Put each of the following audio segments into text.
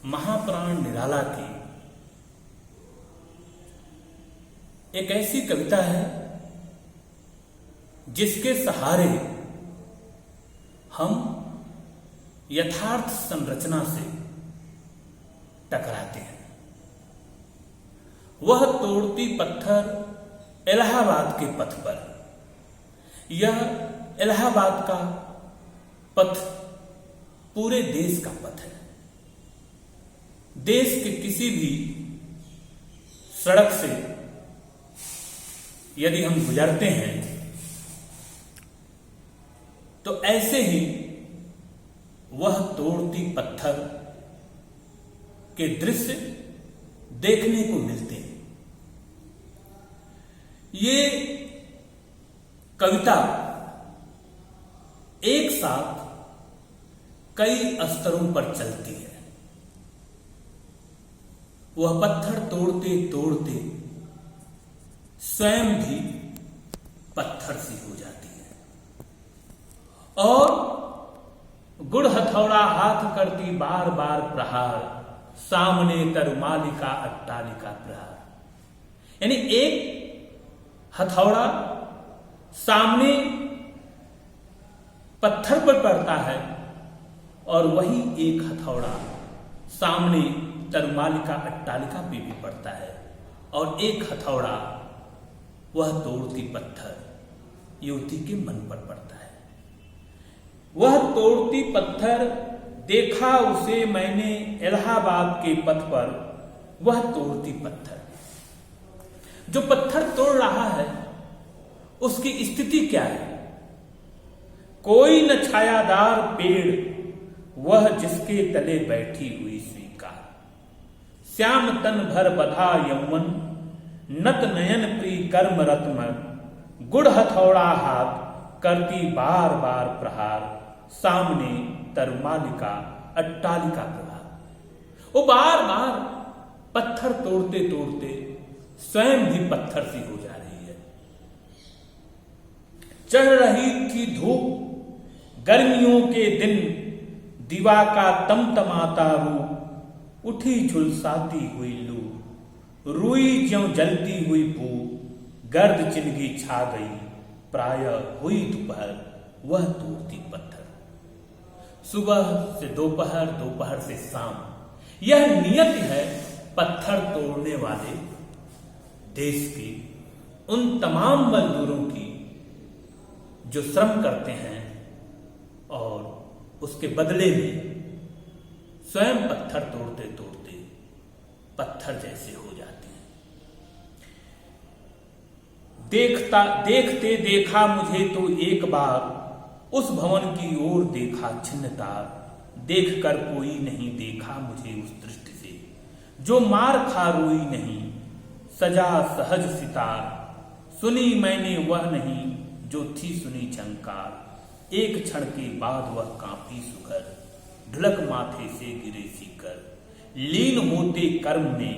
महाप्राण निराला की एक ऐसी कविता है जिसके सहारे हम यथार्थ संरचना से टकराते हैं। वह तोड़ती पत्थर इलाहाबाद के पथ पर। यह इलाहाबाद का पथ पूरे देश का पथ है। देश के किसी भी सड़क से यदि हम गुजरते हैं तो ऐसे ही वह तोड़ती पत्थर के दृश्य देखने को मिलते हैं। ये कविता एक साथ कई स्तरों पर चलती है। वह पत्थर तोड़ते तोड़ते स्वयं भी पत्थर सी हो जाती है और गुड़ हथौड़ा हाथ करती बार बार प्रहार, सामने तरुमालिका अट्टालिका प्रहार। यानी एक हथौड़ा सामने पत्थर पर पड़ता है और वही एक हथौड़ा सामने तरुमालिका अट्टालिका पे भी पड़ता है और एक हथौड़ा वह तोड़ती पत्थर युवती के मन पर पड़ता है। वह तोड़ती पत्थर देखा उसे मैंने इलाहाबाद के पथ पर। वह तोड़ती पत्थर, जो पत्थर तोड़ रहा है उसकी स्थिति क्या है? कोई न छायादार पेड़ वह जिसके तले बैठी हुई स्वीकार। श्याम तन भर बधा यौवन नत नयन प्री कर्म रत्न। गुड़ हथौड़ा हाथ करती बार बार प्रहार, सामने तरुमालिका अट्टालिका प्रहार। वो बार बार पत्थर तोड़ते तोड़ते स्वयं भी पत्थर सी हो जा रही है। चढ़ रही थी धूप गर्मियों के दिन, दीवा का तमतमाता रूप। उठी झुलसाती हुई लू, रुई ज्यों जलती हुई बू। गर्द चिनगी छा गई प्राय हुई दोपहर, वह तोड़ती पत्थर। सुबह से दोपहर, दोपहर से शाम, यह नियत है पत्थर तोड़ने वाले देश की उन तमाम मजदूरों की जो श्रम करते हैं और उसके बदले में स्वयं पत्थर तोड़ते तोड़ते पत्थर जैसे हो जाते हैं। देखते देखा मुझे तो एक बार, उस भवन की ओर देखा छिन्नतार। देखकर कोई नहीं देखा मुझे उस दृष्टि से, जो मार खा रोई नहीं सजा सहज सितार। सुनी मैंने वह नहीं जो थी सुनी झंकार। एक क्षण के बाद वह कांपी सुघर, ढुलक माथे से गिरे सीकर। लीन होते कर्म में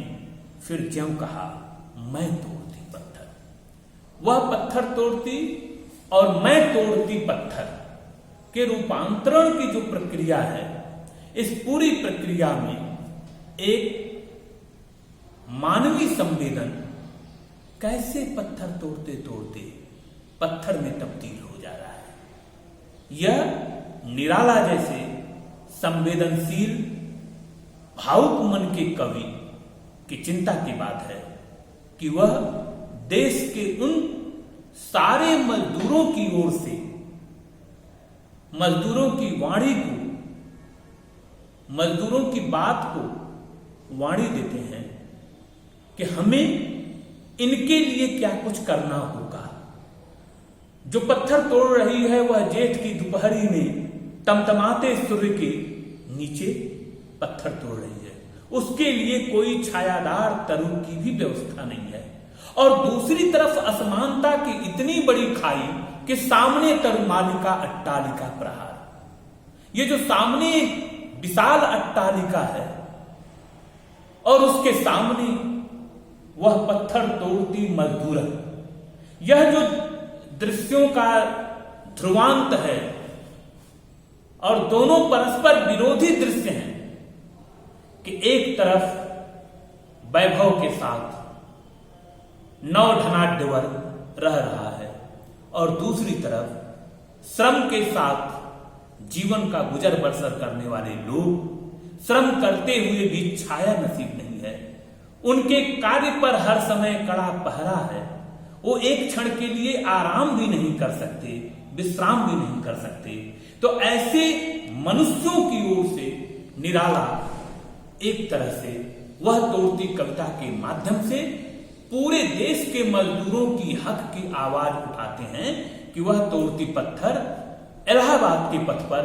फिर ज्यों कहा मैं तोड़ती पत्थर। वह पत्थर तोड़ती और मैं तोड़ती पत्थर के रूपांतरण की जो प्रक्रिया है, इस पूरी प्रक्रिया में एक मानवीय संवेदन कैसे पत्थर तोड़ते तोड़ते पत्थर में तब्दील हो जा रहा है। यह निराला जैसे संवेदनशील भावुक मन के कवि की चिंता की बात है कि वह देश के उन सारे मजदूरों की ओर से मजदूरों की वाणी को, मजदूरों की बात को वाणी देते हैं कि हमें इनके लिए क्या कुछ करना होगा। जो पत्थर तोड़ रही है वह जेठ की दोपहरी में तमतमाते सूर्य के नीचे पत्थर तोड़ रही है। उसके लिए कोई छायादार तरु की भी व्यवस्था नहीं है और दूसरी तरफ असमानता की इतनी बड़ी खाई कि सामने तरुमालिका अट्टालिका प्रहार। ये जो सामने विशाल अट्टालिका है और उसके सामने वह पत्थर तोड़ती मजदूर। यह जो दृश्यों का ध्रुवांत है और दोनों परस्पर विरोधी दृश्य हैं, कि एक तरफ वैभव के साथ नवधनाढ्य वर्ग रह रहा है और दूसरी तरफ श्रम के साथ जीवन का गुजर बसर करने वाले लोग श्रम करते हुए भी छाया नसीब नहीं है। उनके कार्य पर हर समय कड़ा पहरा है। वो एक क्षण के लिए आराम भी नहीं कर सकते, विश्राम भी नहीं कर सकते। तो ऐसे मनुष्यों की ओर से निराला एक तरह से वह तोड़ती कविता के माध्यम से पूरे देश के मजदूरों की हक की आवाज उठाते हैं कि वह तोड़ती पत्थर इलाहाबाद के पथ पर,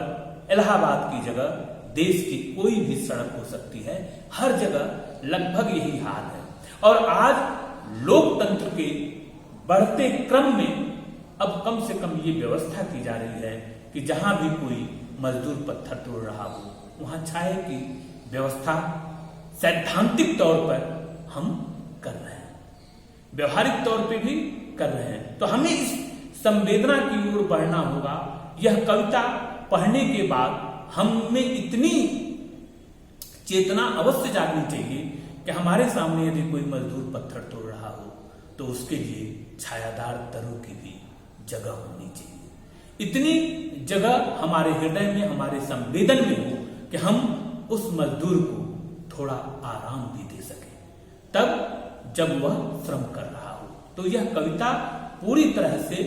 इलाहाबाद की जगह देश की कोई भी सड़क हो सकती है। हर जगह लगभग यही हाल है। और आज लोकतंत्र के बढ़ते क्रम में अब कम से कम ये व्यवस्था की जा रही है कि जहां भी कोई मजदूर पत्थर तोड़ रहा हो वहां छाए की व्यवस्था सैद्धांतिक तौर पर हम कर रहे हैं, व्यवहारिक तौर पे भी कर रहे हैं। तो हमें इस संवेदना की ओर बढ़ना होगा। यह कविता पढ़ने के बाद हम में इतनी चेतना अवश्य जागनी चाहिए कि हमारे सामने यदि कोई मजदूर पत्थर तोड़ रहा हो तो उसके लिए छायादार दरों की भी जगह होनी चाहिए। इतनी जगह हमारे हृदय में, हमारे संवेदन में हो कि हम उस मजदूर को थोड़ा आराम भी दे सके, तब जब वह श्रम कर रहा हो। तो यह कविता पूरी तरह से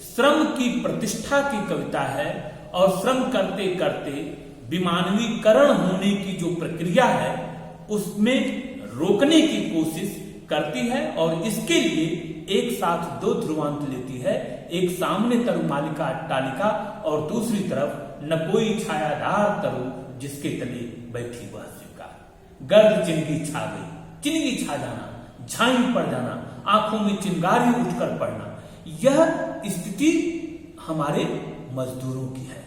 श्रम की प्रतिष्ठा की कविता है और श्रम करते करते विमानवीकरण होने की जो प्रक्रिया है उसमें रोकने की कोशिश करती है। और इसके लिए एक साथ दो ध्रुवांत लेती है, एक सामने तरुमालिका अट्टालिका और दूसरी तरफ न कोई छायादार तरु जिसके तले बैठी वह स्वीकार। गर्द चिंगी छा गई, चिंगी छा जाना, झाई पड़ जाना, आंखों में चिंगारी उठकर पड़ना, यह स्थिति हमारे मजदूरों की है।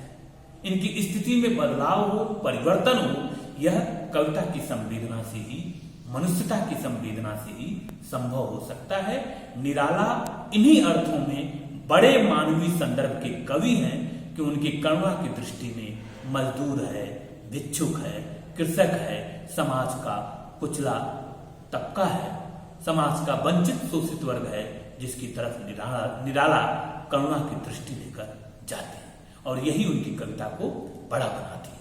इनकी स्थिति में बदलाव हो, परिवर्तन हो, यह कविता की संवेदना से ही, मनुष्यता की संवेदना से ही संभव हो सकता है। निराला इन्हीं अर्थों में बड़े मानवीय संदर्भ के कवि हैं कि उनकी करुणा की दृष्टि में मजदूर है, भिक्षुक है, कृषक है, समाज का कुचला तबका है, समाज का वंचित शोषित वर्ग है, जिसकी तरफ निराला करुणा की दृष्टि लेकर जाते हैं और यही उनकी कविता को बड़ा बनाती है।